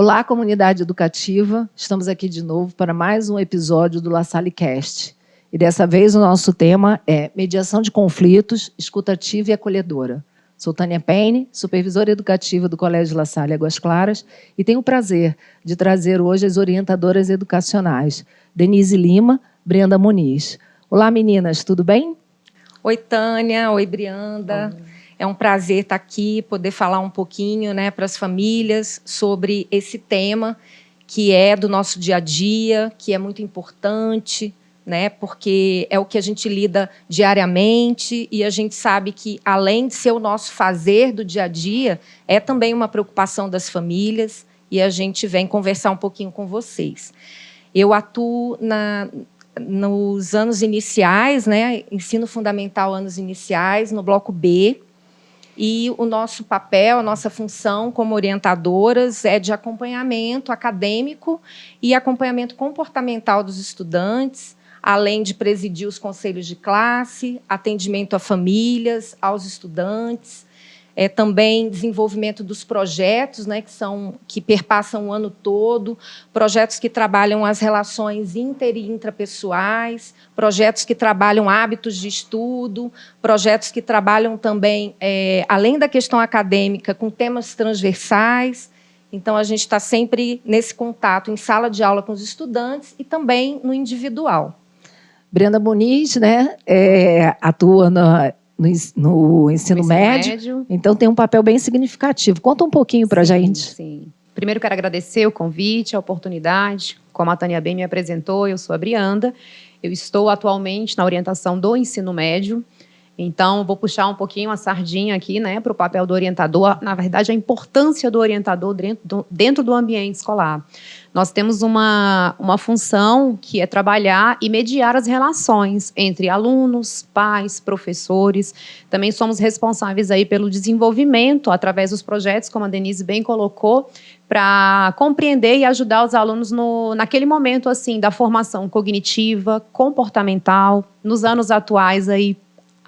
Olá, comunidade educativa. Estamos aqui de novo para mais um episódio do La Salle Cast. E dessa vez o nosso tema é mediação de conflitos, escutativa e acolhedora. Sou Tânia Payne, supervisora educativa do Colégio La Salle Águas Claras, e tenho o prazer de trazer hoje as orientadoras educacionais, Denise Lima, Brenda Muniz. Olá, meninas, tudo bem? Oi, Tânia. Oi, Brianda. É um prazer estar aqui, poder falar um pouquinho, para as famílias sobre esse tema que é do nosso dia a dia, que é muito importante, porque é o que a gente lida diariamente e a gente sabe que, além de ser o nosso fazer do dia a dia, é também uma preocupação das famílias e a gente vem conversar um pouquinho com vocês. Eu atuo nos anos iniciais, ensino fundamental anos iniciais, no bloco B, e o nosso papel, a nossa função como orientadoras é de acompanhamento acadêmico e acompanhamento comportamental dos estudantes, além de presidir os conselhos de classe, atendimento a famílias, aos estudantes, também desenvolvimento dos projetos, que perpassam o ano todo, projetos que trabalham as relações inter e intrapessoais, projetos que trabalham hábitos de estudo, projetos que trabalham também, além da questão acadêmica, com temas transversais. Então, a gente está sempre nesse contato em sala de aula com os estudantes e também no individual. Brenda Muniz, atua no ensino médio, então tem um papel bem significativo. Conta um pouquinho para a gente. Sim. Primeiro, quero agradecer o convite, a oportunidade. Como a Tânia bem me apresentou, eu sou a Brianda. Eu estou atualmente na orientação do ensino médio. Então, vou puxar um pouquinho a sardinha aqui, para o papel do orientador. Na verdade, a importância do orientador dentro do ambiente escolar. Nós temos uma função que é trabalhar e mediar as relações entre alunos, pais, professores. Também somos responsáveis aí pelo desenvolvimento, através dos projetos, como a Denise bem colocou, para compreender e ajudar os alunos naquele momento assim, da formação cognitiva, comportamental. Nos anos atuais, aí,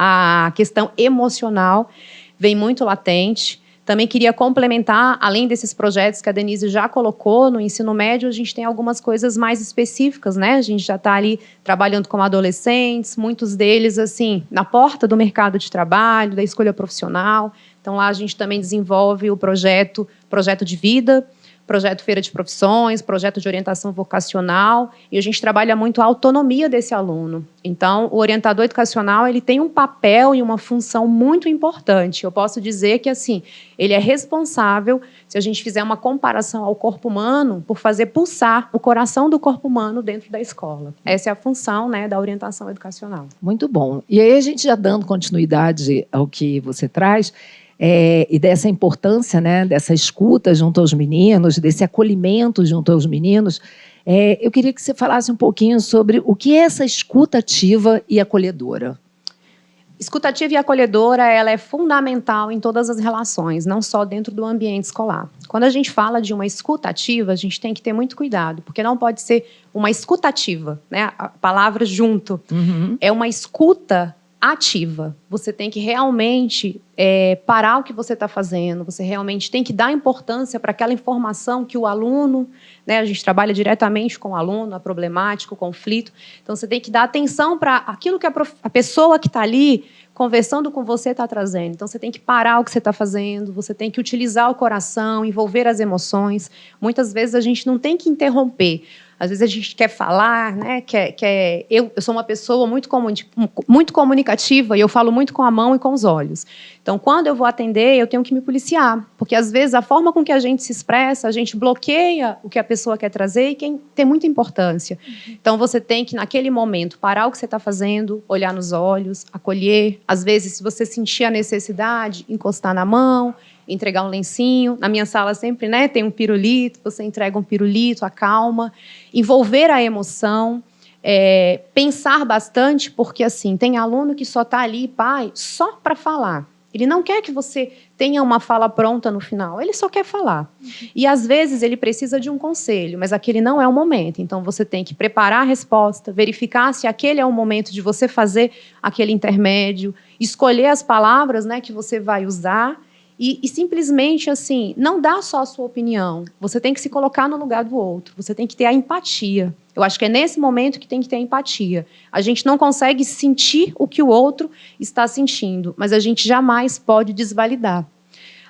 a questão emocional vem muito latente. Também queria complementar, além desses projetos que a Denise já colocou, no ensino médio a gente tem algumas coisas mais específicas, A gente já está ali trabalhando com adolescentes, muitos deles, assim, na porta do mercado de trabalho, da escolha profissional. Então, lá a gente também desenvolve o projeto de vida, projeto Feira de Profissões, projeto de orientação vocacional, e a gente trabalha muito a autonomia desse aluno. Então, o orientador educacional ele tem um papel e uma função muito importante. Eu posso dizer que, assim, ele é responsável, se a gente fizer uma comparação ao corpo humano, por fazer pulsar o coração do corpo humano dentro da escola. Essa é a função, da orientação educacional. Muito bom. E aí, a gente já dando continuidade ao que você traz, e dessa importância, dessa escuta junto aos meninos, desse acolhimento junto aos meninos, eu queria que você falasse um pouquinho sobre o que é essa escuta ativa e acolhedora. Escuta ativa e acolhedora, ela é fundamental em todas as relações, não só dentro do ambiente escolar. Quando a gente fala de uma escuta ativa, a gente tem que ter muito cuidado, porque não pode ser uma escuta ativa, a palavra junto. Uhum. É uma escuta ativa. Você tem que realmente parar o que você está fazendo, você realmente tem que dar importância para aquela informação que o aluno, a gente trabalha diretamente com o aluno, a problemática, o conflito, então você tem que dar atenção para aquilo que a pessoa que está ali conversando com você está trazendo. Então, você tem que parar o que você está fazendo, você tem que utilizar o coração, envolver as emoções. Muitas vezes a gente não tem que interromper. Às vezes a gente quer falar, eu sou uma pessoa muito comunicativa e eu falo muito com a mão e com os olhos. Então, quando eu vou atender, eu tenho que me policiar, porque às vezes a forma com que a gente se expressa, a gente bloqueia o que a pessoa quer trazer e que tem muita importância. Então, você tem que, naquele momento, parar o que você está fazendo, olhar nos olhos, acolher. Às vezes, se você sentir a necessidade, encostar na mão, entregar um lencinho. Na minha sala sempre tem um pirulito, você entrega um pirulito, acalma. Envolver a emoção, pensar bastante, porque assim, tem aluno que só está ali, pai, só para falar. Ele não quer que você tenha uma fala pronta no final, ele só quer falar. E, às vezes, ele precisa de um conselho, mas aquele não é o momento. Então, você tem que preparar a resposta, verificar se aquele é o momento de você fazer aquele intermédio, escolher as palavras que você vai usar E simplesmente, assim, não dá só a sua opinião. Você tem que se colocar no lugar do outro. Você tem que ter a empatia. Eu acho que é nesse momento que tem que ter a empatia. A gente não consegue sentir o que o outro está sentindo, mas a gente jamais pode desvalidar.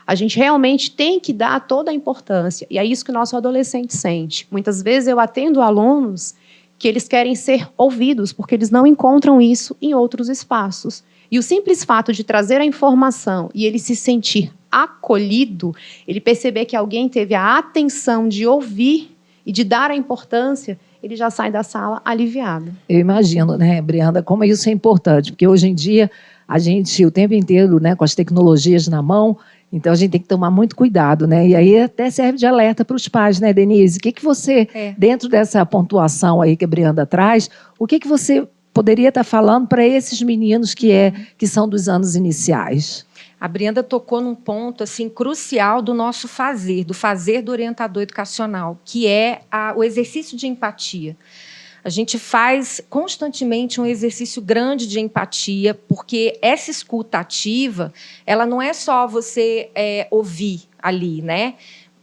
A gente realmente tem que dar toda a importância. E é isso que o nosso adolescente sente. Muitas vezes eu atendo alunos que eles querem ser ouvidos, porque eles não encontram isso em outros espaços. E o simples fato de trazer a informação e ele se sentir acolhido, ele perceber que alguém teve a atenção de ouvir e de dar a importância, ele já sai da sala aliviado. Eu imagino, né, Brianda, como isso é importante, porque hoje em dia a gente, o tempo inteiro, né, com as tecnologias na mão, então a gente tem que tomar muito cuidado, né? E aí até serve de alerta para os pais, né, Denise? O que você, dentro dessa pontuação aí que a Brianda traz, o que você poderia estar falando para esses meninos que são dos anos iniciais? A Brianda tocou num ponto assim, crucial do nosso fazer, do fazer do orientador educacional, que é o exercício de empatia. A gente faz constantemente um exercício grande de empatia, porque essa escuta ativa, ela não é só você ouvir ali, né?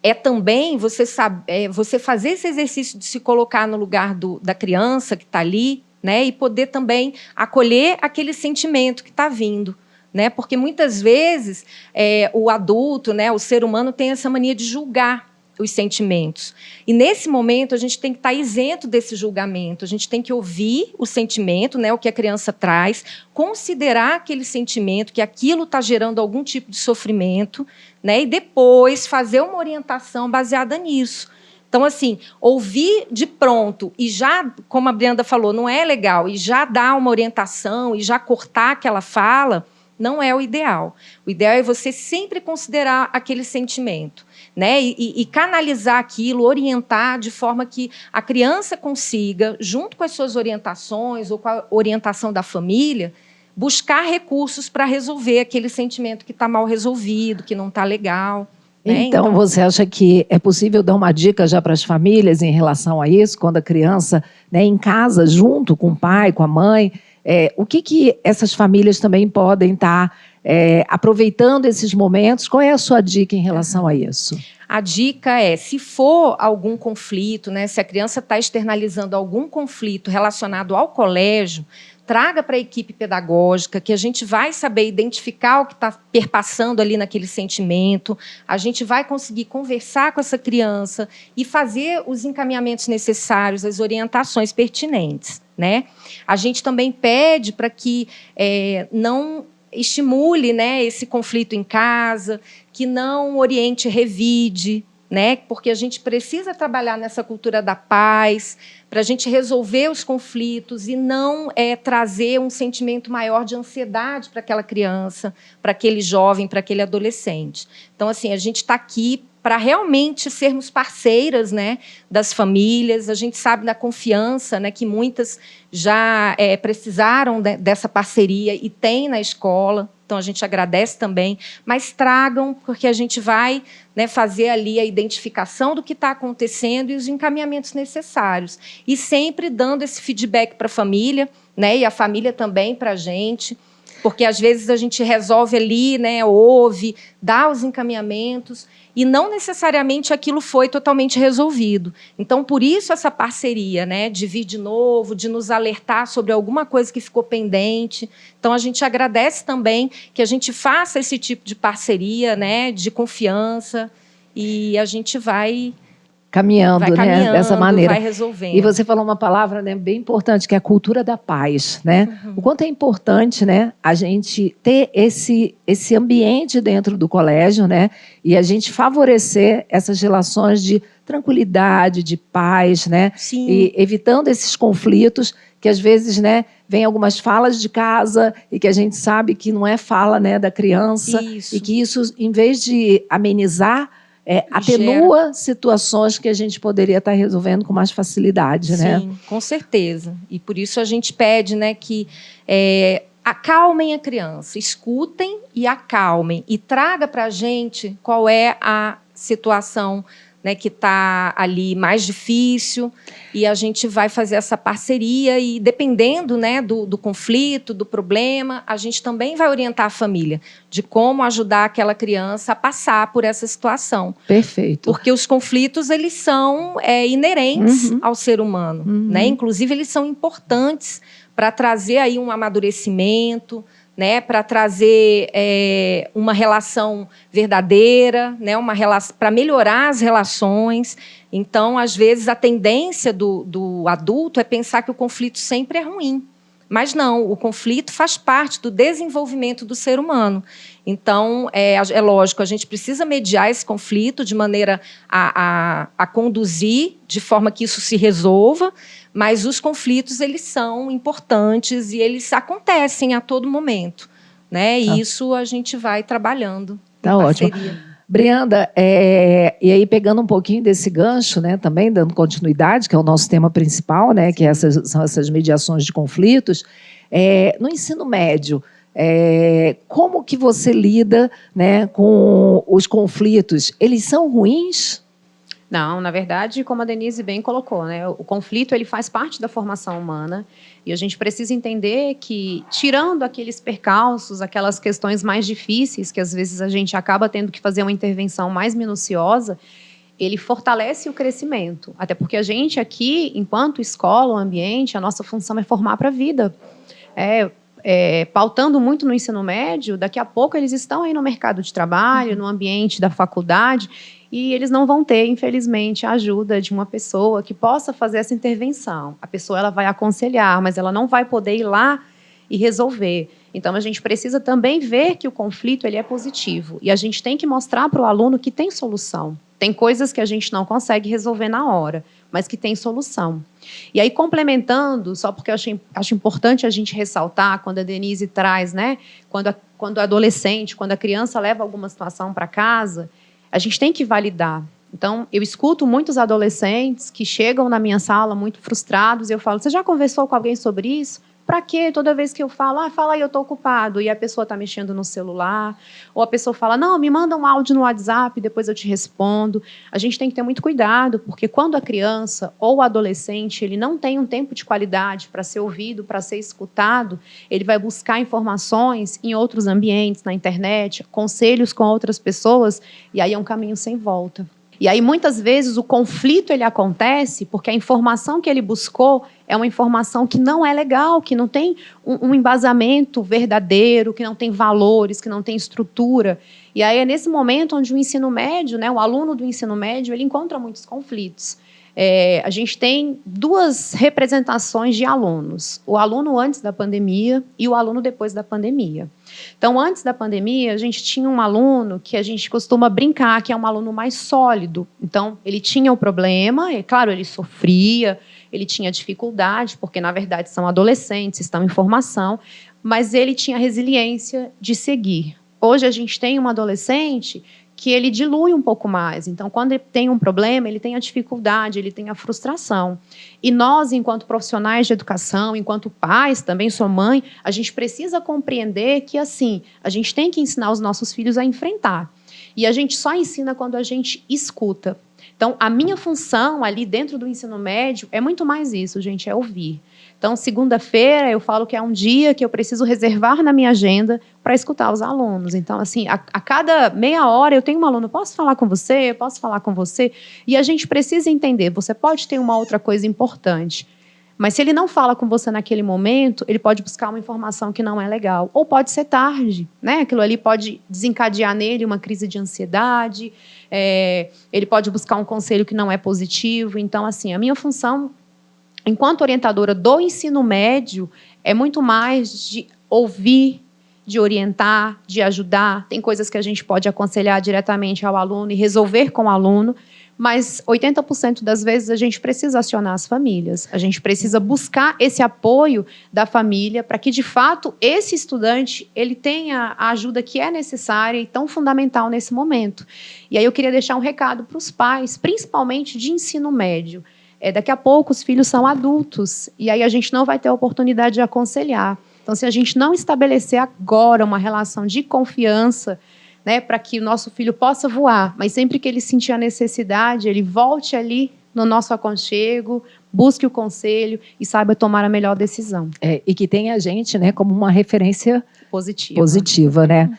É também você fazer esse exercício de se colocar no lugar da criança que está ali, né? E poder também acolher aquele sentimento que está vindo. Né? Porque muitas vezes o adulto, né, o ser humano, tem essa mania de julgar os sentimentos. E nesse momento a gente tem que estar isento desse julgamento, a gente tem que ouvir o sentimento, né, o que a criança traz, considerar aquele sentimento, que aquilo está gerando algum tipo de sofrimento, né, e depois fazer uma orientação baseada nisso. Então, assim, ouvir de pronto e já, como a Brianda falou, não é legal, e já dar uma orientação e já cortar aquela fala, não é o ideal. O ideal é você sempre considerar aquele sentimento, né? E canalizar aquilo, orientar de forma que a criança consiga, junto com as suas orientações ou com a orientação da família, buscar recursos para resolver aquele sentimento que está mal resolvido, que não está legal. Né? Então, você acha que é possível dar uma dica já para as famílias em relação a isso, quando a criança, né, em casa, junto com o pai, com a mãe, o que essas famílias também podem estar aproveitando esses momentos? Qual é a sua dica em relação a isso? A dica é, se for algum conflito, né, se a criança está externalizando algum conflito relacionado ao colégio, traga para a equipe pedagógica, que a gente vai saber identificar o que está perpassando ali naquele sentimento, a gente vai conseguir conversar com essa criança e fazer os encaminhamentos necessários, as orientações pertinentes. Né? A gente também pede para que não estimule, né, esse conflito em casa, que não oriente revide, né, porque a gente precisa trabalhar nessa cultura da paz, para a gente resolver os conflitos e não trazer um sentimento maior de ansiedade para aquela criança, para aquele jovem, para aquele adolescente. Então, assim, a gente está aqui para realmente sermos parceiras, né, das famílias. A gente sabe da confiança, né, que muitas já precisaram dessa parceria e tem na escola. Então, a gente agradece também. Mas tragam, porque a gente vai, né, fazer ali a identificação do que está acontecendo e os encaminhamentos necessários. E sempre dando esse feedback para a família, né, e a família também para a gente. Porque, às vezes, a gente resolve ali, né, ouve, dá os encaminhamentos, e não necessariamente aquilo foi totalmente resolvido. Então, por isso, essa parceria, né, de vir de novo, de nos alertar sobre alguma coisa que ficou pendente. Então, a gente agradece também que a gente faça esse tipo de parceria, né, de confiança, e a gente vai caminhando, né, dessa maneira. Vai resolvendo. E você falou uma palavra, né, bem importante, que é a cultura da paz, né? O quanto é importante, né, a gente ter esse ambiente dentro do colégio, né, e a gente favorecer essas relações de tranquilidade, de paz, né? Sim. E evitando esses conflitos que às vezes, né, vem algumas falas de casa e que a gente sabe que não é fala, né, da criança. Isso. E que isso, em vez de amenizar, atenua situações que a gente poderia estar resolvendo com mais facilidade, né? Sim, com certeza. E por isso a gente pede, né, que acalmem a criança, escutem e acalmem. E traga para a gente qual é a situação, né, que está ali mais difícil, e a gente vai fazer essa parceria e, dependendo, né, do conflito, do problema, a gente também vai orientar a família de como ajudar aquela criança a passar por essa situação. Perfeito. Porque os conflitos, eles são inerentes ao ser humano, né? Inclusive, eles são importantes para trazer aí um amadurecimento, né, para trazer uma relação verdadeira, né, para melhorar as relações. Então, às vezes, a tendência do adulto é pensar que o conflito sempre é ruim. Mas não, o conflito faz parte do desenvolvimento do ser humano. Então, é lógico, a gente precisa mediar esse conflito de maneira a conduzir de forma que isso se resolva, mas os conflitos, eles são importantes e eles acontecem a todo momento, né? E isso a gente vai trabalhando. Tá ótimo. Brianda, e aí pegando um pouquinho desse gancho, né, também dando continuidade, que é o nosso tema principal, né, que são essas mediações de conflitos, no ensino médio, como que você lida, né, com os conflitos? Eles são ruins? Não, na verdade, como a Denise bem colocou, né, o conflito ele faz parte da formação humana e a gente precisa entender que, tirando aqueles percalços, aquelas questões mais difíceis, que às vezes a gente acaba tendo que fazer uma intervenção mais minuciosa, ele fortalece o crescimento. Até porque a gente aqui, enquanto escola, o ambiente, a nossa função é formar para a vida. Pautando muito no ensino médio, daqui a pouco eles estão aí no mercado de trabalho, no ambiente da faculdade, e eles não vão ter, infelizmente, a ajuda de uma pessoa que possa fazer essa intervenção. A pessoa ela vai aconselhar, mas ela não vai poder ir lá e resolver. Então, a gente precisa também ver que o conflito ele é positivo. E a gente tem que mostrar para o aluno que tem solução. Tem coisas que a gente não consegue resolver na hora, mas que tem solução. E aí, complementando, só porque eu acho importante a gente ressaltar, quando a Denise traz, né, quando o adolescente, quando a criança leva alguma situação para casa, a gente tem que validar. Então, eu escuto muitos adolescentes que chegam na minha sala muito frustrados e eu falo, você já conversou com alguém sobre isso? Para quê? Toda vez que eu falo, fala aí, eu estou ocupado, e a pessoa está mexendo no celular, ou a pessoa fala, não, me manda um áudio no WhatsApp, depois eu te respondo. A gente tem que ter muito cuidado, porque quando a criança ou o adolescente ele não tem um tempo de qualidade para ser ouvido, para ser escutado, ele vai buscar informações em outros ambientes, na internet, conselhos com outras pessoas, e aí é um caminho sem volta. E aí, muitas vezes, o conflito ele acontece porque a informação que ele buscou é uma informação que não é legal, que não tem um embasamento verdadeiro, que não tem valores, que não tem estrutura. E aí é nesse momento onde o ensino médio, né, o aluno do ensino médio, ele encontra muitos conflitos. A gente tem duas representações de alunos. O aluno antes da pandemia e o aluno depois da pandemia. Então, antes da pandemia, a gente tinha um aluno que a gente costuma brincar que é um aluno mais sólido. Então, ele tinha o problema, e claro, ele sofria, ele tinha dificuldade, porque, na verdade, são adolescentes, estão em formação, mas ele tinha resiliência de seguir. Hoje, a gente tem um adolescente que ele dilui um pouco mais. Então, quando ele tem um problema, ele tem a dificuldade, ele tem a frustração. E nós, enquanto profissionais de educação, enquanto pais, também sou mãe, a gente precisa compreender que, assim, a gente tem que ensinar os nossos filhos a enfrentar. E a gente só ensina quando a gente escuta. Então, a minha função ali dentro do ensino médio é muito mais isso, gente, é ouvir. Então, segunda-feira, eu falo que é um dia que eu preciso reservar na minha agenda para escutar os alunos. Então, assim, a cada meia hora eu tenho um aluno, posso falar com você? Posso falar com você? E a gente precisa entender, você pode ter uma outra coisa importante, mas se ele não fala com você naquele momento, ele pode buscar uma informação que não é legal. Ou pode ser tarde, né? Aquilo ali pode desencadear nele uma crise de ansiedade, ele pode buscar um conselho que não é positivo. Então, assim, a minha função enquanto orientadora do ensino médio, é muito mais de ouvir, de orientar, de ajudar. Tem coisas que a gente pode aconselhar diretamente ao aluno e resolver com o aluno, mas 80% das vezes a gente precisa acionar as famílias. A gente precisa buscar esse apoio da família para que, de fato, esse estudante ele tenha a ajuda que é necessária e tão fundamental nesse momento. E aí eu queria deixar um recado para os pais, principalmente de ensino médio. Daqui a pouco os filhos são adultos e aí a gente não vai ter a oportunidade de aconselhar. Então, se a gente não estabelecer agora uma relação de confiança, né, para que o nosso filho possa voar, mas sempre que ele sentir a necessidade, ele volte ali no nosso aconchego, busque o conselho e saiba tomar a melhor decisão. E que tenha a gente, né, como uma referência Positiva, né?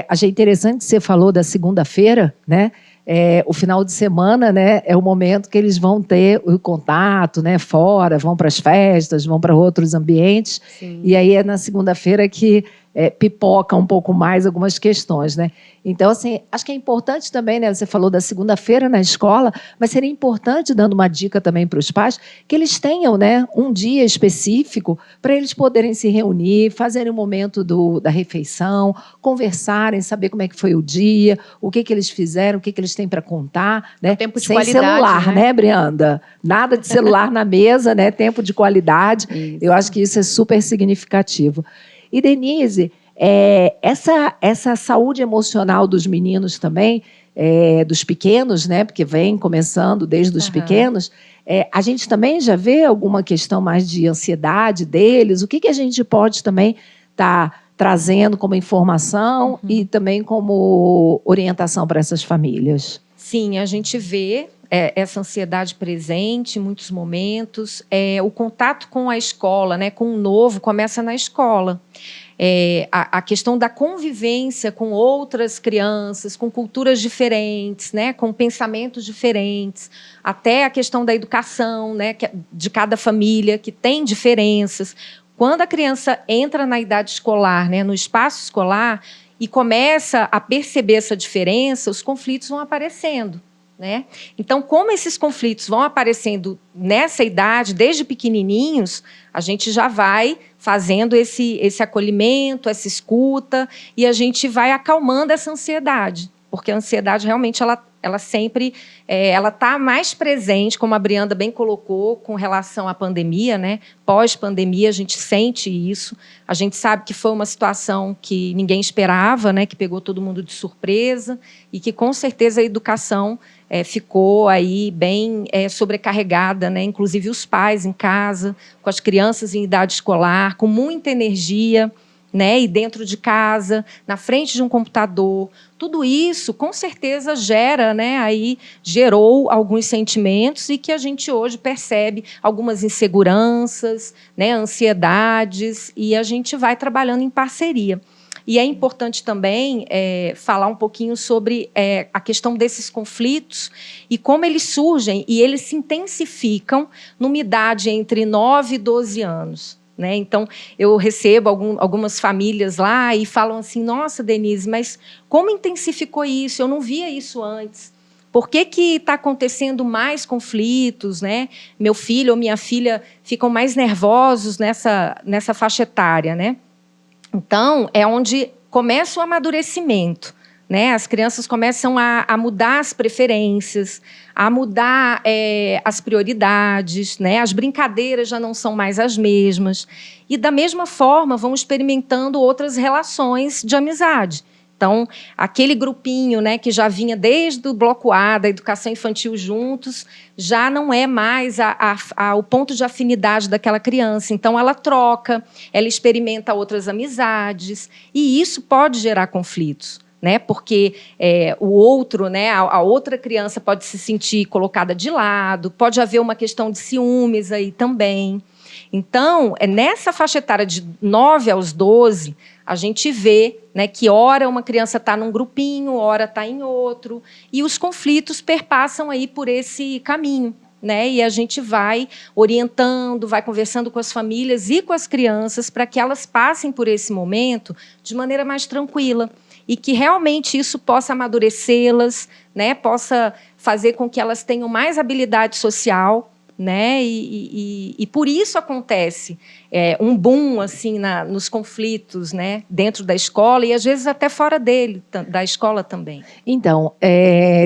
Achei interessante que você falou da segunda-feira, né? O final de semana, né, é o momento que eles vão ter o contato, né, fora, vão para as festas, vão para outros ambientes. Sim. E aí é na segunda-feira que pipoca um pouco mais algumas questões, né? Então, assim, acho que é importante também, né? Você falou da segunda-feira na escola, mas seria importante, dando uma dica também para os pais, que eles tenham, né, um dia específico para eles poderem se reunir, fazerem um momento da refeição, conversarem, saber como é que foi o dia, o que eles fizeram, o que eles têm para contar, né? Tempo de sem qualidade, celular, né, Brianda? Nada de celular na mesa, né? Tempo de qualidade. Isso. Eu acho que isso é super significativo. E, Denise, essa saúde emocional dos meninos também, dos pequenos, né, porque vem começando desde os pequenos, a gente também já vê alguma questão mais de ansiedade deles? O que a gente pode também estar trazendo como informação e também como orientação para essas famílias? Sim, a gente vê essa ansiedade presente em muitos momentos. O contato com a escola, né, com o novo, começa na escola. A questão da convivência com outras crianças, com culturas diferentes, né, com pensamentos diferentes, até a questão da educação, né, de cada família, que tem diferenças. Quando a criança entra na idade escolar, né, no espaço escolar, e começa a perceber essa diferença, os conflitos vão aparecendo, né? Então, como esses conflitos vão aparecendo nessa idade, desde pequenininhos, a gente já vai fazendo esse acolhimento, essa escuta, e a gente vai acalmando essa ansiedade, porque a ansiedade realmente ela sempre está mais presente, como a Brianda bem colocou, com relação à pandemia, né? Pós-pandemia, a gente sente isso. A gente sabe que foi uma situação que ninguém esperava, né? Que pegou todo mundo de surpresa e que, com certeza, a educação ficou aí bem sobrecarregada, né? Inclusive os pais em casa, com as crianças em idade escolar, com muita energia, né? E dentro de casa, na frente de um computador. Tudo isso, com certeza, gerou alguns sentimentos e que a gente hoje percebe algumas inseguranças, né, ansiedades, e a gente vai trabalhando em parceria. E é importante também falar um pouquinho sobre a questão desses conflitos e como eles surgem e eles se intensificam numa idade entre 9 e 12 anos. Né? Então, eu recebo algumas famílias lá e falam assim, nossa, Denise, mas como intensificou isso? Eu não via isso antes. Por que está acontecendo mais conflitos? Né? Meu filho ou minha filha ficam mais nervosos nessa faixa etária. Né? Então, é onde começa o amadurecimento. Né? As crianças começam a mudar as preferências, a mudar as prioridades, né? As brincadeiras já não são mais as mesmas. E, da mesma forma, vão experimentando outras relações de amizade. Então, aquele grupinho, né, que já vinha desde o bloco A, da educação infantil juntos, já não é mais o ponto de afinidade daquela criança. Então, ela troca, ela experimenta outras amizades, e isso pode gerar conflitos. Né? Porque o outro, né, a outra criança pode se sentir colocada de lado, pode haver uma questão de ciúmes aí também. Então, nessa faixa etária de 9 aos 12, a gente vê, né, que ora uma criança está num grupinho, ora está em outro, e os conflitos perpassam aí por esse caminho. Né? E a gente vai orientando, vai conversando com as famílias e com as crianças para que elas passem por esse momento de maneira mais tranquila. E que realmente isso possa amadurecê-las, né? Possa fazer com que elas tenham mais habilidade social, né? E por isso acontece um boom assim, nos conflitos, né? Dentro da escola e, às vezes, até fora da escola também. Então,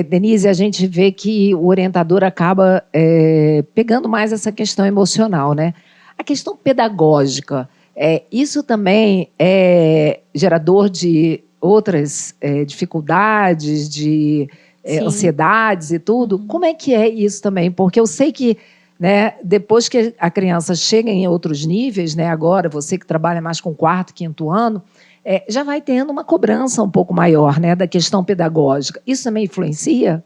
Denise, a gente vê que o orientador acaba pegando mais essa questão emocional, né? A questão pedagógica, isso também é gerador de outras dificuldades, de ansiedades e tudo. Como é que é isso também? Porque eu sei que, né, depois que a criança chega em outros níveis, né, agora você que trabalha mais com 4º, 5º ano, já vai tendo uma cobrança um pouco maior, né, da questão pedagógica. Isso também influencia?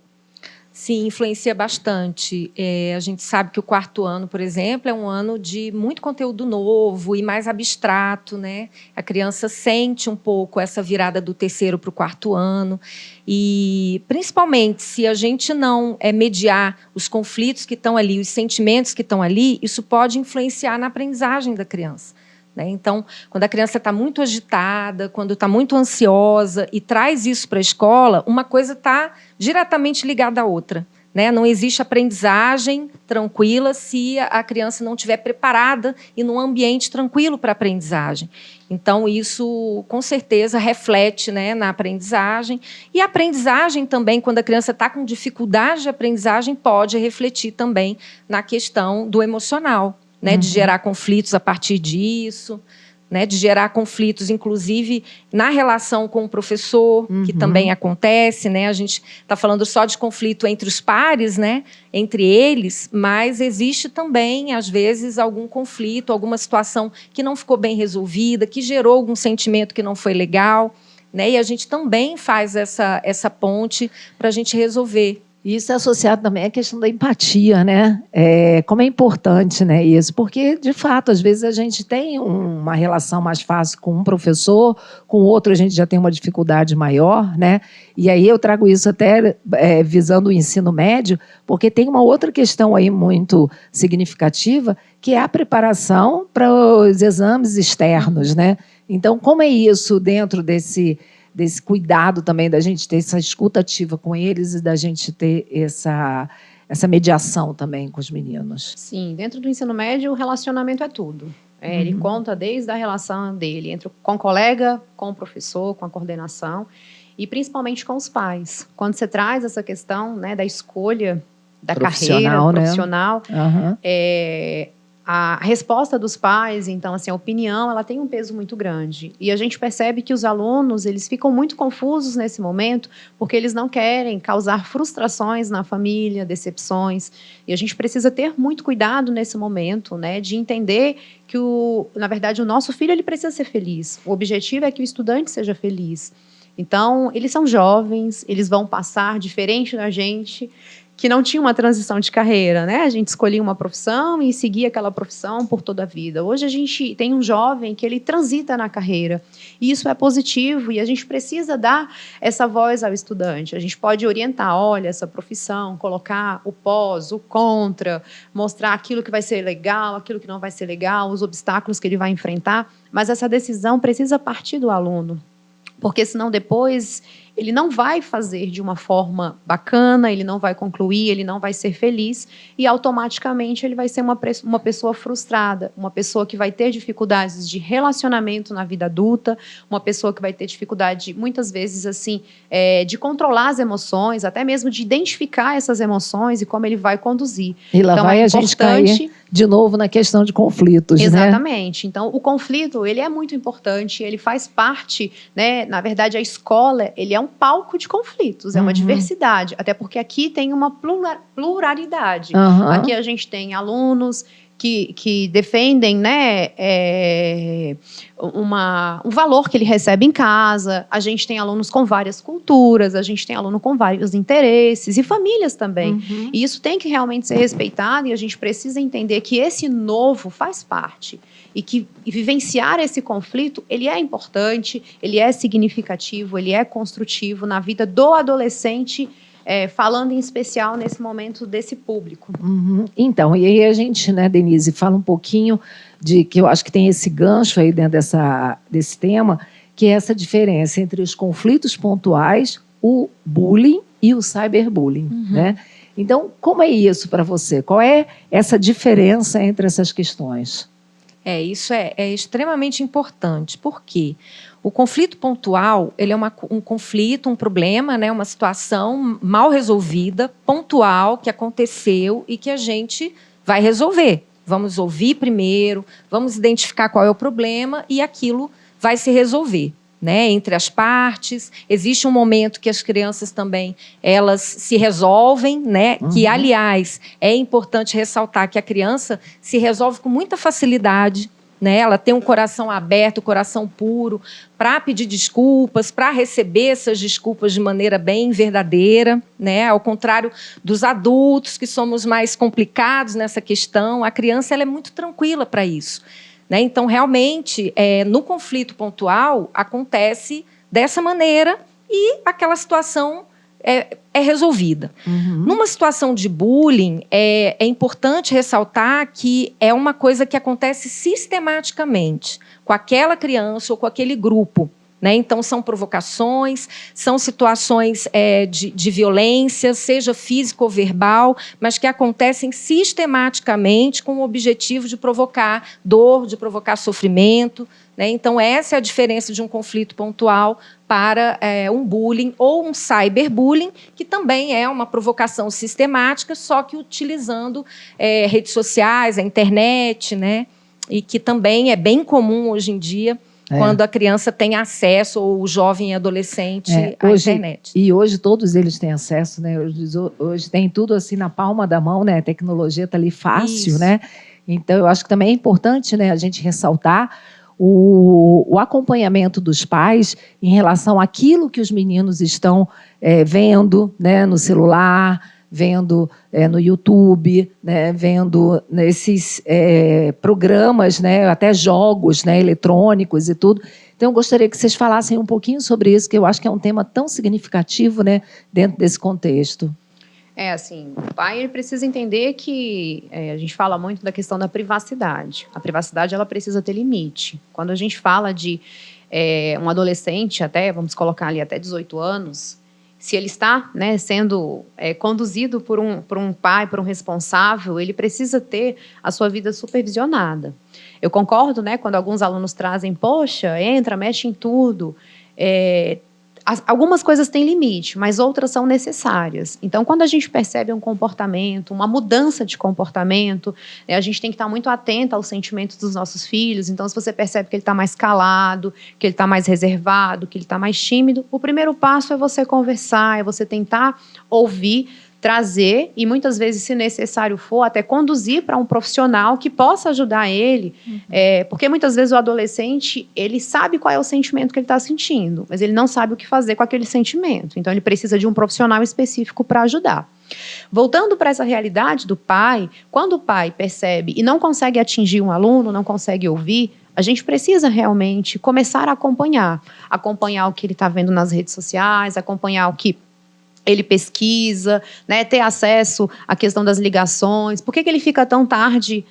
Sim, influencia bastante. A gente sabe que o 4º ano, por exemplo, é um ano de muito conteúdo novo e mais abstrato, né? A criança sente um pouco essa virada do 3º para o 4º ano. E, principalmente, se a gente não mediar os conflitos que estão ali, os sentimentos que estão ali, isso pode influenciar na aprendizagem da criança. Então, quando a criança está muito agitada, quando está muito ansiosa e traz isso para a escola, uma coisa está diretamente ligada à outra. Não existe aprendizagem tranquila se a criança não estiver preparada e num ambiente tranquilo para a aprendizagem. Então, isso, com certeza, reflete na aprendizagem. E a aprendizagem também, quando a criança está com dificuldade de aprendizagem, pode refletir também na questão do emocional. De gerar conflitos a partir disso, de gerar conflitos, inclusive, na relação com o professor, que também acontece. A gente está falando só de conflito entre os pares, entre eles, mas existe também, às vezes, algum conflito, alguma situação que não ficou bem resolvida, que gerou algum sentimento que não foi legal. E a gente também faz essa ponte para a gente resolver. Isso é associado também à questão da empatia, né? Como é importante, né, isso, porque, de fato, às vezes a gente tem uma relação mais fácil com um professor, com o outro a gente já tem uma dificuldade maior, né? E aí eu trago isso até visando o ensino médio, porque tem uma outra questão aí muito significativa, que é a preparação para os exames externos, né? Então, como é isso dentro desse cuidado também da gente ter essa escuta ativa com eles e da gente ter essa mediação também com os meninos? Sim, dentro do ensino médio o relacionamento é tudo. Ele conta desde a relação dele com o colega, com o professor, com a coordenação e principalmente com os pais. Quando você traz essa questão da escolha da carreira profissional, a resposta dos pais, então, assim, a opinião, ela tem um peso muito grande. E a gente percebe que os alunos, eles ficam muito confusos nesse momento, porque eles não querem causar frustrações na família, decepções. E a gente precisa ter muito cuidado nesse momento, de entender que, na verdade, o nosso filho ele precisa ser feliz. O objetivo é que o estudante seja feliz. Então, eles são jovens, eles vão passar diferente da gente, que não tinha uma transição de carreira, A gente escolhia uma profissão e seguia aquela profissão por toda a vida. Hoje a gente tem um jovem que ele transita na carreira. E isso é positivo e a gente precisa dar essa voz ao estudante. A gente pode orientar, olha, essa profissão, colocar o pós, o contra, mostrar aquilo que vai ser legal, aquilo que não vai ser legal, os obstáculos que ele vai enfrentar. Mas essa decisão precisa partir do aluno. Porque senão depois ele não vai fazer de uma forma bacana, ele não vai concluir, ele não vai ser feliz e automaticamente ele vai ser uma pessoa frustrada, uma pessoa que vai ter dificuldades de relacionamento na vida adulta, uma pessoa que vai ter dificuldade, muitas vezes, assim, de controlar as emoções, até mesmo de identificar essas emoções e como ele vai conduzir. E lá então, vai a gente cair de novo na questão de conflitos, Exatamente. Então, o conflito, ele é muito importante, ele faz parte, na verdade, a escola, ele é um palco de conflitos, é uma diversidade, até porque aqui tem uma pluralidade. Aqui a gente tem alunos que defendem um valor que ele recebe em casa, a gente tem alunos com várias culturas, a gente tem aluno com vários interesses e famílias também. E isso tem que realmente ser respeitado e a gente precisa entender que esse novo faz parte. E que vivenciar esse conflito, ele é importante, ele é significativo, ele é construtivo na vida do adolescente, falando em especial nesse momento desse público. Então, e aí a gente, Denise, fala um pouquinho de que eu acho que tem esse gancho aí dentro desse tema, que é essa diferença entre os conflitos pontuais, o bullying e o cyberbullying, Então, como é isso para você? Qual é essa diferença entre essas questões? Isso é extremamente importante. Por quê? O conflito pontual, ele é um conflito, um problema, uma situação mal resolvida, pontual, que aconteceu e que a gente vai resolver. Vamos ouvir primeiro, vamos identificar qual é o problema e aquilo vai se resolver. Entre as partes, existe um momento que as crianças também elas se resolvem, que, aliás, é importante ressaltar que a criança se resolve com muita facilidade, né? Ela tem um coração aberto, coração puro, para pedir desculpas, para receber essas desculpas de maneira bem verdadeira, né? Ao contrário dos adultos, que somos mais complicados nessa questão, a criança ela é muito tranquila para isso, né? Então, realmente, no conflito pontual, acontece dessa maneira e aquela situação é resolvida. Uhum. Numa situação de bullying, é importante ressaltar que é uma coisa que acontece sistematicamente com aquela criança ou com aquele grupo, né? Então, são provocações, são situações de violência, seja física ou verbal, mas que acontecem sistematicamente com o objetivo de provocar dor, de provocar sofrimento, né? Então, essa é a diferença de um conflito pontual para um bullying ou um cyberbullying, que também é uma provocação sistemática, só que utilizando redes sociais, a internet, né? E que também é bem comum hoje em dia, quando a criança tem acesso, ou o jovem e adolescente, à internet. E hoje todos eles têm acesso, né? Hoje tem tudo assim na palma da mão, né? A tecnologia está ali fácil, né? Então, eu acho que também é importante, né, a gente ressaltar o acompanhamento dos pais em relação àquilo que os meninos estão vendo, né, no celular, vendo no YouTube, né, vendo nesses programas, né, até jogos, né, eletrônicos e tudo. Então, eu gostaria que vocês falassem um pouquinho sobre isso, que eu acho que é um tema tão significativo, né, dentro desse contexto. Assim, o pai ele precisa entender que a gente fala muito da questão da privacidade. A privacidade ela precisa ter limite. Quando a gente fala de um adolescente, vamos colocar ali até 18 anos, se ele está, né, sendo conduzido por um pai, por um responsável, ele precisa ter a sua vida supervisionada. Eu concordo, né, quando alguns alunos trazem, poxa, entra, mexe em tudo. Algumas coisas têm limite, mas outras são necessárias. Então, quando a gente percebe um comportamento, uma mudança de comportamento, a gente tem que estar muito atento aos sentimentos dos nossos filhos. Então, se você percebe que ele está mais calado, que ele está mais reservado, que ele está mais tímido, o primeiro passo é você conversar, é você tentar ouvir, trazer e, muitas vezes, se necessário for, até conduzir para um profissional que possa ajudar ele. Porque, muitas vezes, o adolescente, ele sabe qual é o sentimento que ele está sentindo, mas ele não sabe o que fazer com aquele sentimento. Então, ele precisa de um profissional específico para ajudar. Voltando para essa realidade do pai, quando o pai percebe e não consegue atingir um aluno, não consegue ouvir, a gente precisa realmente começar a acompanhar o que ele está vendo nas redes sociais, acompanhar o que ele pesquisa, né, ter acesso à questão das ligações. Por que ele fica tão tarde,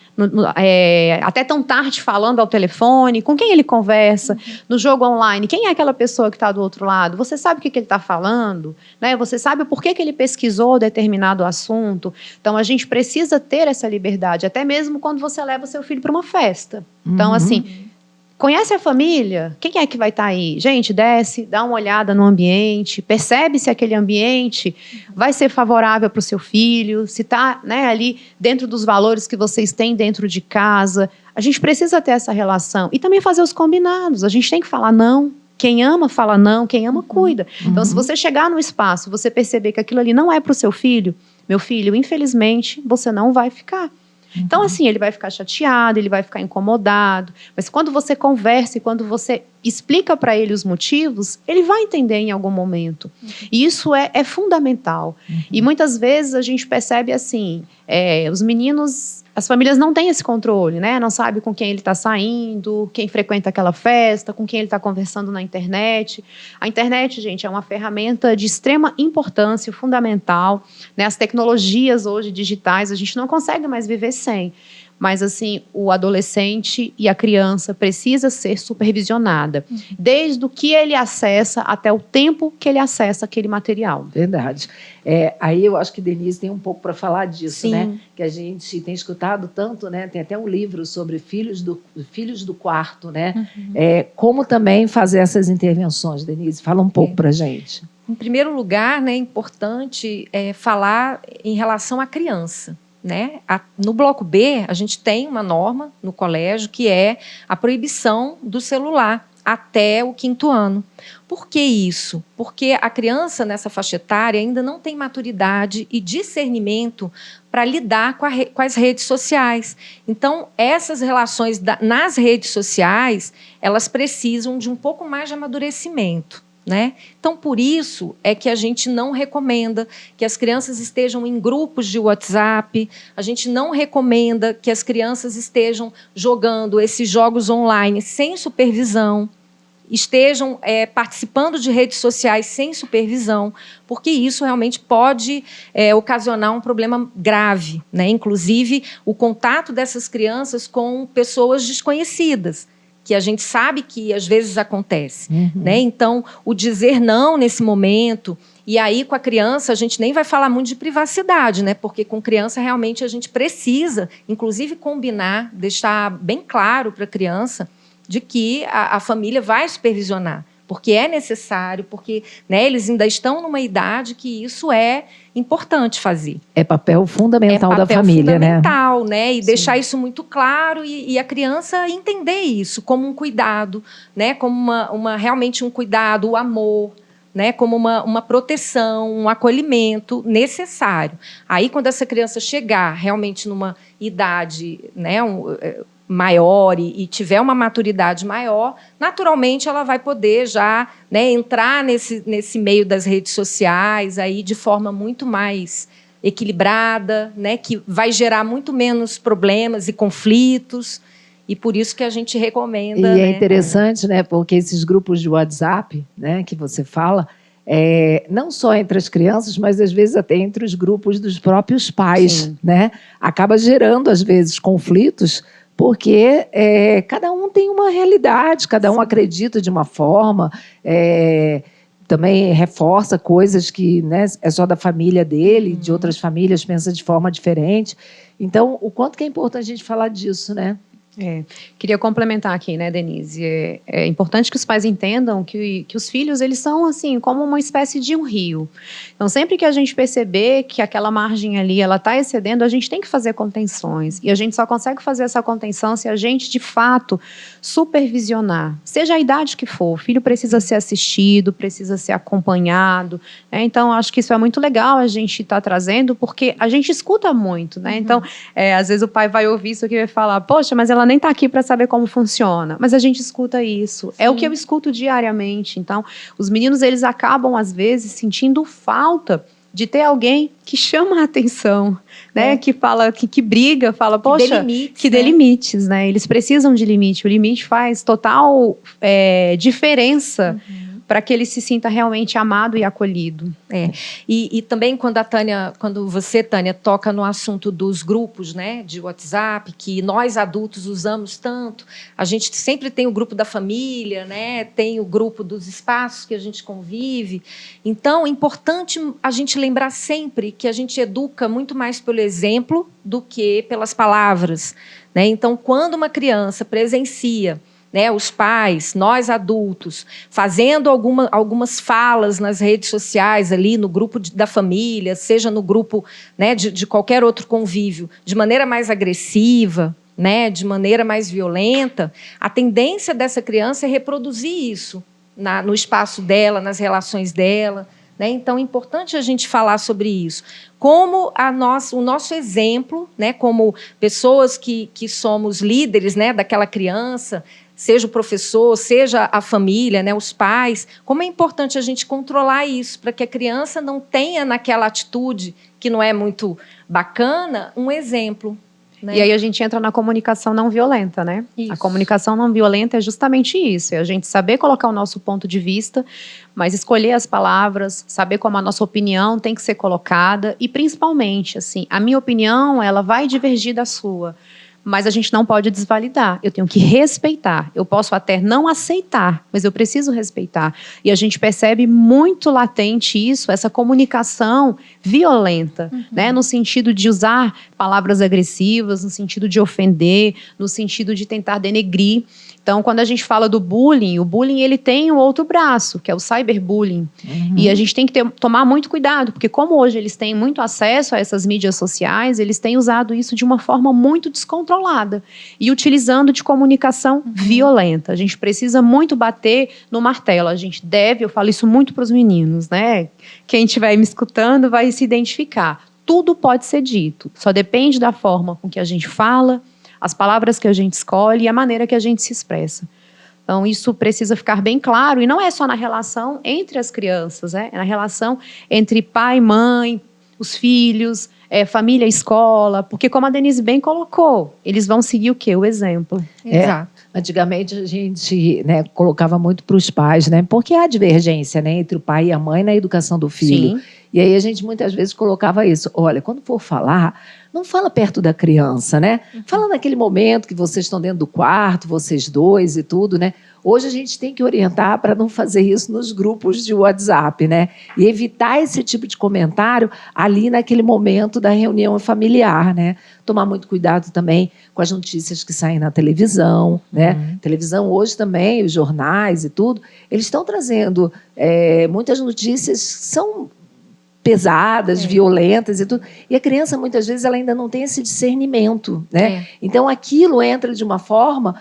até tão tarde falando ao telefone? Com quem ele conversa? No jogo online, quem é aquela pessoa que está do outro lado? Você sabe o que ele está falando? Né? Você sabe por que ele pesquisou determinado assunto? Então, a gente precisa ter essa liberdade, até mesmo quando você leva o seu filho para uma festa. Então, assim, conhece a família? Quem é que vai estar aí? Gente, desce, dá uma olhada no ambiente, percebe se aquele ambiente vai ser favorável para o seu filho, se está, né, ali dentro dos valores que vocês têm dentro de casa. A gente precisa ter essa relação. E também fazer os combinados. A gente tem que falar não. Quem ama, fala não. Quem ama, cuida. Então, se você chegar no espaço, você perceber que aquilo ali não é para o seu filho, meu filho, infelizmente, você não vai ficar. Então, assim, ele vai ficar chateado, ele vai ficar incomodado. Mas quando você conversa e quando você explica para ele os motivos, ele vai entender em algum momento. E isso é fundamental. E muitas vezes a gente percebe assim, os meninos... As famílias não têm esse controle, né? Não sabe com quem ele está saindo, quem frequenta aquela festa, com quem ele está conversando na internet. A internet, gente, é uma ferramenta de extrema importância, fundamental, né? As tecnologias hoje digitais, a gente não consegue mais viver sem. Mas, assim, o adolescente e a criança precisa ser supervisionada, desde o que ele acessa até o tempo que ele acessa aquele material. Verdade. Aí eu acho que Denise tem um pouco para falar disso, Sim. né? Que a gente tem escutado tanto, né? Tem até um livro sobre filhos do quarto, né? Como também fazer essas intervenções, Denise? Fala um pouco para a gente. Em primeiro lugar, né, é importante falar em relação à criança. Né? No bloco B, a gente tem uma norma no colégio que é a proibição do celular até o 5º ano. Por que isso? Porque a criança nessa faixa etária ainda não tem maturidade e discernimento para lidar com as redes sociais. Então, essas relações nas redes sociais, elas precisam de um pouco mais de amadurecimento, né? Então, por isso é que a gente não recomenda que as crianças estejam em grupos de WhatsApp, a gente não recomenda que as crianças estejam jogando esses jogos online sem supervisão, estejam participando de redes sociais sem supervisão, porque isso realmente pode ocasionar um problema grave, né? Inclusive, o contato dessas crianças com pessoas desconhecidas, que a gente sabe que às vezes acontece. Né? Então, o dizer não nesse momento, e aí com a criança a gente nem vai falar muito de privacidade, né? Porque com criança realmente a gente precisa, inclusive, combinar, deixar bem claro para a criança de que a família vai supervisionar, porque é necessário, porque, né, eles ainda estão numa idade que isso é importante fazer. É papel fundamental da família, né? É fundamental, né? E deixar isso muito claro e a criança entender isso como um cuidado, né? Como realmente um cuidado, o amor, né? Como uma proteção, um acolhimento necessário. Aí, quando essa criança chegar realmente numa idade, né, maior e tiver uma maturidade maior, naturalmente ela vai poder já, né, entrar nesse meio das redes sociais aí de forma muito mais equilibrada, né, que vai gerar muito menos problemas e conflitos, e por isso que a gente recomenda. E é interessante, né, porque esses grupos de WhatsApp, né, que você fala, não só entre as crianças, mas às vezes até entre os grupos dos próprios pais, né, acaba gerando às vezes conflitos, porque cada um tem uma realidade, cada um acredita de uma forma, também reforça coisas que, né, é só da família dele, de outras famílias pensa de forma diferente. Então, o quanto que é importante a gente falar disso, né? Queria complementar aqui, né, Denise? É importante que os pais entendam que os filhos, eles são assim, como uma espécie de um rio. Então, sempre que a gente perceber que aquela margem ali, ela está excedendo, a gente tem que fazer contenções. E a gente só consegue fazer essa contenção se a gente, de fato, supervisionar. Seja a idade que for, o filho precisa ser assistido, precisa ser acompanhado. Né? Então, acho que isso é muito legal a gente estar trazendo, porque a gente escuta muito, né? Então, às vezes o pai vai ouvir isso aqui e vai falar, poxa, mas ela nem está aqui para saber como funciona. Mas a gente escuta isso. É o que eu escuto diariamente. Então, os meninos, eles acabam, às vezes, sentindo falta de ter alguém que chama a atenção, né? Que fala, que briga, fala, poxa, que dê limites, né? Eles precisam de limite. O limite faz total diferença para que ele se sinta realmente amado e acolhido. E também quando você, Tânia, toca no assunto dos grupos, né, de WhatsApp, que nós adultos usamos tanto, a gente sempre tem o grupo da família, né, tem o grupo dos espaços que a gente convive. Então, é importante a gente lembrar sempre que a gente educa muito mais pelo exemplo do que pelas palavras. Né? Então, quando uma criança presencia, né, os pais, nós adultos, fazendo algumas falas nas redes sociais, ali no grupo da família, seja no grupo, né, de qualquer outro convívio, de maneira mais agressiva, né, de maneira mais violenta, a tendência dessa criança é reproduzir isso no espaço dela, nas relações dela. Né? Então, é importante a gente falar sobre isso. Como o nosso exemplo, né, como pessoas que somos líderes, né, daquela criança, seja o professor, seja a família, né, os pais, como é importante a gente controlar isso, para que a criança não tenha naquela atitude que não é muito bacana, um exemplo. Né? E aí a gente entra na comunicação não violenta, né? Isso. A comunicação não violenta é justamente isso, é a gente saber colocar o nosso ponto de vista, mas escolher as palavras, saber como a nossa opinião tem que ser colocada e, principalmente, assim, a minha opinião, ela vai divergir da sua, mas a gente não pode desvalidar, eu tenho que respeitar. Eu posso até não aceitar, mas eu preciso respeitar. E a gente percebe muito latente isso, essa comunicação violenta, né? No sentido de usar palavras agressivas, no sentido de ofender, no sentido de tentar denegrir. Então, quando a gente fala do bullying, o bullying ele tem um outro braço, que é o cyberbullying. E a gente tem que tomar muito cuidado, porque como hoje eles têm muito acesso a essas mídias sociais, eles têm usado isso de uma forma muito descontrolada. descontrolada e utilizando de comunicação violenta. A gente precisa muito bater no martelo. A gente deve, eu falo isso muito para os meninos, né? Quem estiver me escutando vai se identificar. Tudo pode ser dito, só depende da forma com que a gente fala, as palavras que a gente escolhe e a maneira que a gente se expressa. Então, isso precisa ficar bem claro, e não é só na relação entre as crianças, é na relação entre pai e mãe, os filhos, família e escola, porque como a Denise bem colocou, eles vão seguir o quê? O exemplo. Exato. Antigamente a gente, né, colocava muito para os pais, né, porque há divergência, né, entre o pai e a mãe na educação do filho. Sim. E aí a gente muitas vezes colocava isso. Olha, quando for falar, não fala perto da criança, né? Fala naquele momento que vocês estão dentro do quarto, vocês dois e tudo, né? Hoje a gente tem que orientar para não fazer isso nos grupos de WhatsApp, né? E evitar esse tipo de comentário ali naquele momento da reunião familiar, né? Tomar muito cuidado também com as notícias que saem na televisão, né? Televisão hoje também, os jornais e tudo, eles estão trazendo muitas notícias que são pesadas, violentas e tudo. E a criança, muitas vezes, ela ainda não tem esse discernimento, né? Então, aquilo entra de uma forma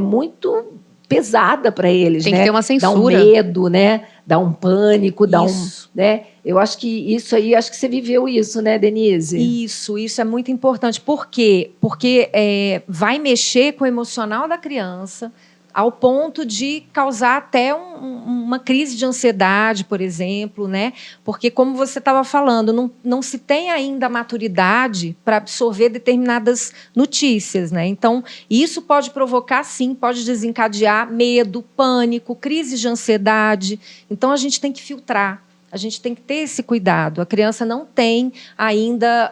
muito pesada para eles, Tem né? que ter uma censura. Dá um medo, né? Dá um pânico, dá Isso. né? Eu acho que isso aí, acho que você viveu isso, né, Denise? Isso é muito importante. Por quê? Porque vai mexer com o emocional da criança, ao ponto de causar até uma crise de ansiedade, por exemplo, né? Porque, como você estava falando, não se tem ainda a maturidade para absorver determinadas notícias, né? Então, isso pode provocar, sim, pode desencadear medo, pânico, crises de ansiedade. Então, a gente tem que filtrar. A gente tem que ter esse cuidado. A criança não tem ainda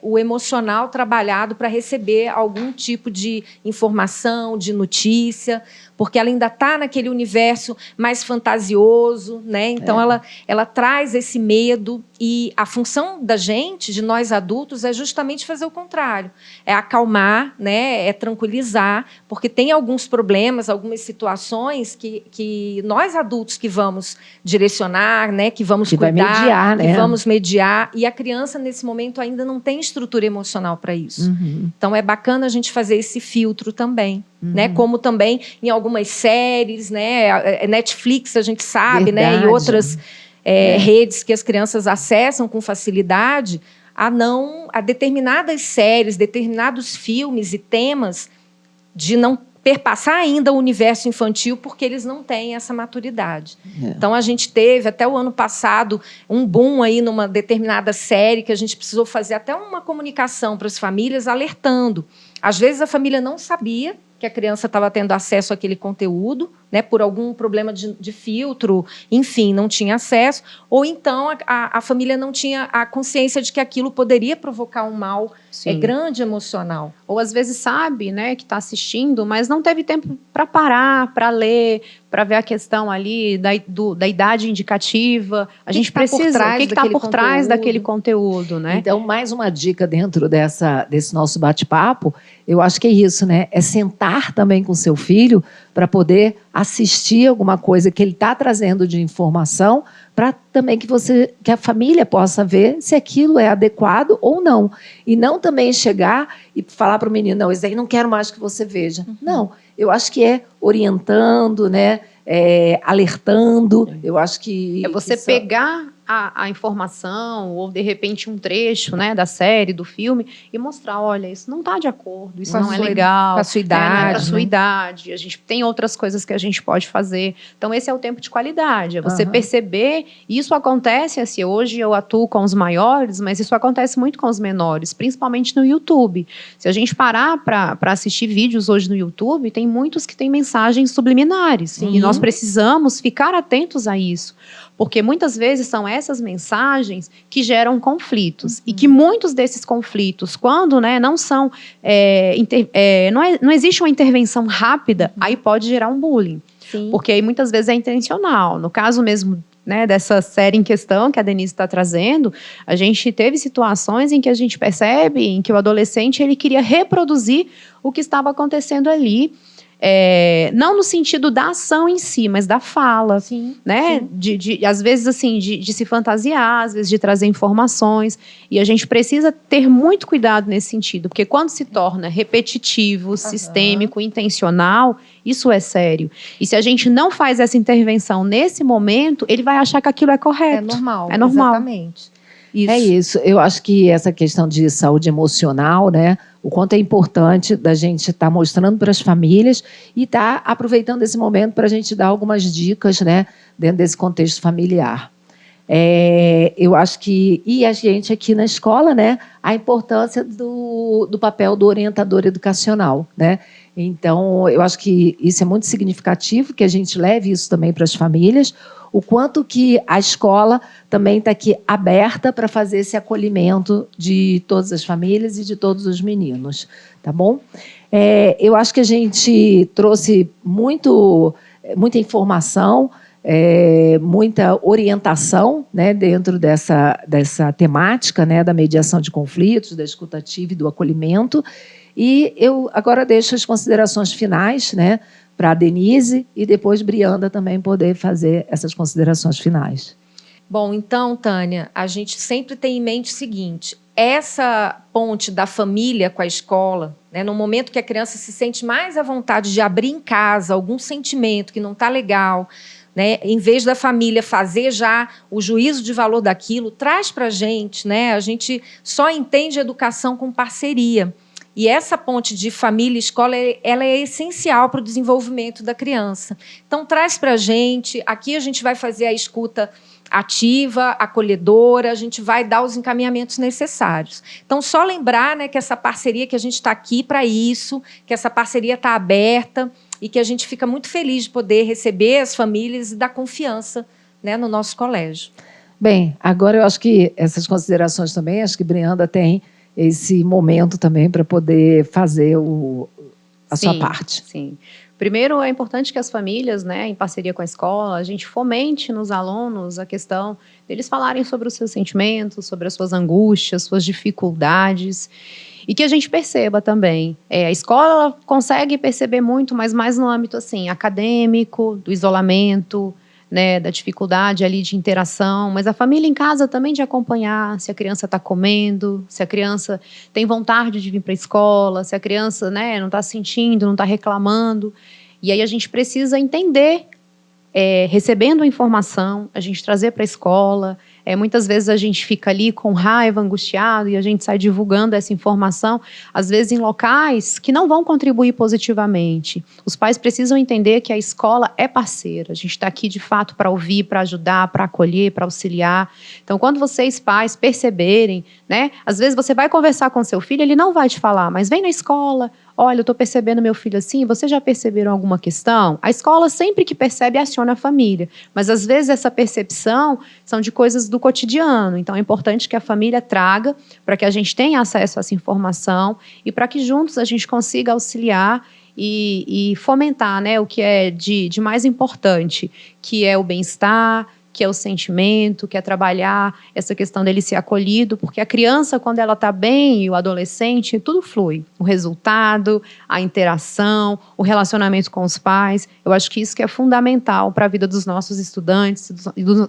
o emocional trabalhado para receber algum tipo de informação, de notícia, porque ela ainda está naquele universo mais fantasioso, né? Então, ela traz esse medo, e a função da gente, de nós adultos, é justamente fazer o contrário. É acalmar, né? É tranquilizar, porque tem alguns problemas, algumas situações que nós adultos que vamos direcionar, né? Que vamos cuidar, vai mediar, né? que vamos mediar, e a criança, nesse momento, ainda não tem estrutura emocional para isso. Então, é bacana a gente fazer esse filtro também. Né? Como também em algumas séries, né? Netflix, a gente sabe, né? E outras redes que as crianças acessam com facilidade, a determinadas séries, determinados filmes e temas, de não perpassar ainda o universo infantil, porque eles não têm essa maturidade. Então, a gente teve, até o ano passado, um boom aí numa determinada série, que a gente precisou fazer até uma comunicação para as famílias, alertando. Às vezes, a família não sabia que a criança estava tendo acesso àquele conteúdo, né, por algum problema de filtro, enfim, não tinha acesso, ou então a família não tinha a consciência de que aquilo poderia provocar um mal grande emocional. Ou às vezes sabe, né, que está assistindo, mas não teve tempo para parar, para ler, para ver a questão ali da idade indicativa. A gente precisa, o que está por trás daquele conteúdo, né? Então, mais uma dica dentro desse nosso bate-papo, eu acho que é isso, né? É sentar também com seu filho para poder assistir alguma coisa que ele está trazendo de informação, para também que a família possa ver se aquilo é adequado ou não. E não também chegar e falar para o menino, não, isso aí não quero mais que você veja. Não, eu acho que é orientando, né? Alertando. Eu acho que... É você pegar a informação, ou de repente um trecho, né, da série, do filme, e mostrar, olha, isso não está de acordo, isso não é legal. Com a sua idade. Não é para a sua idade. A gente tem outras coisas que a gente pode fazer. Então, esse é o tempo de qualidade. É você perceber. Isso acontece, assim, hoje eu atuo com os maiores, mas isso acontece muito com os menores, principalmente no YouTube. Se a gente parar para assistir vídeos hoje no YouTube, tem muitos que têm mensagens subliminares. E nós precisamos ficar atentos a isso. Porque muitas vezes são essas mensagens que geram conflitos. E que muitos desses conflitos, quando, né, não são... não existe uma intervenção rápida, aí pode gerar um bullying. Sim. Porque aí muitas vezes é intencional. No caso mesmo, né, dessa série em questão que a Denise está trazendo, a gente teve situações em que a gente percebe em que o adolescente ele queria reproduzir o que estava acontecendo ali. não no sentido da ação em si, mas da fala, Sim, né? sim. Às vezes, assim, de se fantasiar, às vezes de trazer informações. E a gente precisa ter muito cuidado nesse sentido, porque quando se torna repetitivo, sistêmico, intencional, isso é sério. E se a gente não faz essa intervenção nesse momento, ele vai achar que aquilo é correto. É normal. É normal. Exatamente. Isso. É isso. Eu acho que essa questão de saúde emocional, né? O quanto é importante da gente estar mostrando para as famílias e estar aproveitando esse momento para a gente dar algumas dicas, né? Dentro desse contexto familiar. Eu acho que... E a gente aqui na escola, né? A importância do papel do orientador educacional, né? Então, eu acho que isso é muito significativo, que a gente leve isso também para as famílias, o quanto que a escola também está aqui aberta para fazer esse acolhimento de todas as famílias e de todos os meninos, tá bom? Eu acho que a gente trouxe muita informação, muita orientação, né, dentro dessa temática, né, da mediação de conflitos, da escutativa e do acolhimento. E eu agora deixo as considerações finais, né, para a Denise e depois Brianda também poder fazer essas considerações finais. Bom, então, Tânia, a gente sempre tem em mente o seguinte: essa ponte da família com a escola, né, no momento que a criança se sente mais à vontade de abrir em casa algum sentimento que não está legal, né, em vez da família fazer já o juízo de valor daquilo, traz para a gente, né, a gente só entende educação com parceria. E essa ponte de família e escola, ela é essencial para o desenvolvimento da criança. Então, traz para a gente. Aqui a gente vai fazer a escuta ativa, acolhedora, a gente vai dar os encaminhamentos necessários. Então, só lembrar, né, que essa parceria, que a gente está aqui para isso, que essa parceria está aberta e que a gente fica muito feliz de poder receber as famílias e dar confiança, né, no nosso colégio. Bem, agora eu acho que essas considerações também, acho que Brianda tem esse momento também para poder fazer a sua parte. Sim. Primeiro, é importante que as famílias, né, em parceria com a escola, a gente fomente nos alunos a questão deles falarem sobre os seus sentimentos, sobre as suas angústias, suas dificuldades, e que a gente perceba também. A escola consegue perceber muito, mas mais no âmbito assim, acadêmico, do isolamento, né, da dificuldade ali de interação, mas a família em casa também de acompanhar se a criança está comendo, se a criança tem vontade de vir para a escola, se a criança, né, não está sentindo, não está reclamando. E aí a gente precisa entender, recebendo a informação, a gente trazer para a escola. Muitas vezes a gente fica ali com raiva, angustiado, e a gente sai divulgando essa informação, às vezes em locais que não vão contribuir positivamente. Os pais precisam entender que a escola é parceira. A gente está aqui, de fato, para ouvir, para ajudar, para acolher, para auxiliar. Então, quando vocês, pais, perceberem, né, às vezes você vai conversar com seu filho, ele não vai te falar, mas vem na escola. Olha, eu estou percebendo meu filho assim, vocês já perceberam alguma questão? A escola sempre que percebe aciona a família, mas às vezes essa percepção são de coisas do cotidiano, então é importante que a família traga para que a gente tenha acesso a essa informação e para que juntos a gente consiga auxiliar e fomentar, né, o que é de mais importante, que é o bem-estar, que é o sentimento, que é trabalhar essa questão dele ser acolhido, porque a criança, quando ela está bem, e o adolescente, tudo flui. O resultado, a interação, o relacionamento com os pais. Eu acho que isso que é fundamental para a vida dos nossos estudantes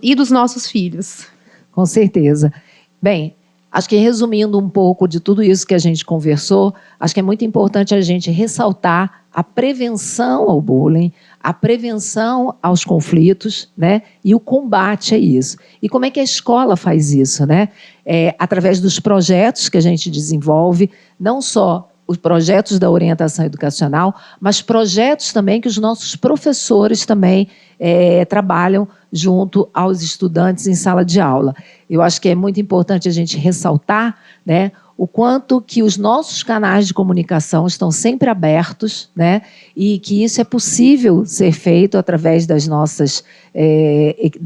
e dos nossos filhos. Com certeza. Bem, acho que resumindo um pouco de tudo isso que a gente conversou, acho que é muito importante a gente ressaltar a prevenção ao bullying, a prevenção aos conflitos, né? E o combate a isso. E como é que a escola faz isso, né? Através dos projetos que a gente desenvolve, não só os projetos da orientação educacional, mas projetos também que os nossos professores também trabalham junto aos estudantes em sala de aula. Eu acho que é muito importante a gente ressaltar, né, o quanto que os nossos canais de comunicação estão sempre abertos, né, e que isso é possível ser feito através da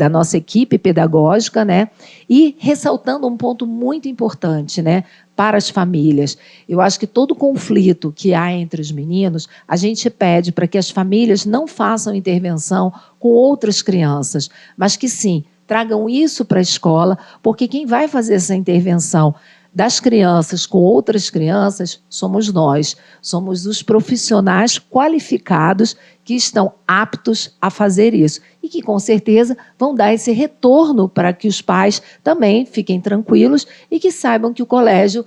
nossa equipe pedagógica, né, e ressaltando um ponto muito importante, né, para as famílias. Eu acho que todo conflito que há entre os meninos, a gente pede para que as famílias não façam intervenção com outras crianças, mas que sim, tragam isso para a escola, porque quem vai fazer essa intervenção das crianças com outras crianças somos nós. Somos os profissionais qualificados que estão aptos a fazer isso e que, com certeza, vão dar esse retorno para que os pais também fiquem tranquilos e que saibam que o colégio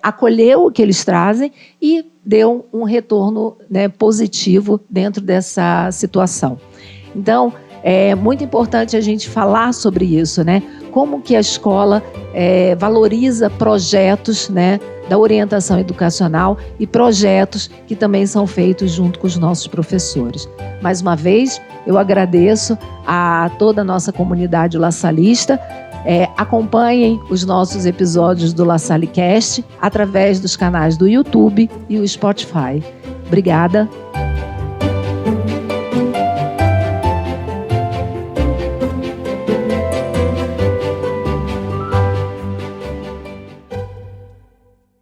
acolheu o que eles trazem e deu um retorno, né, positivo dentro dessa situação. Então, é muito importante a gente falar sobre isso, né? Como que a escola valoriza projetos, né, da orientação educacional e projetos que também são feitos junto com os nossos professores. Mais uma vez, eu agradeço a toda a nossa comunidade lassalista. Acompanhem os nossos episódios do LaSalleCast através dos canais do YouTube e o Spotify. Obrigada.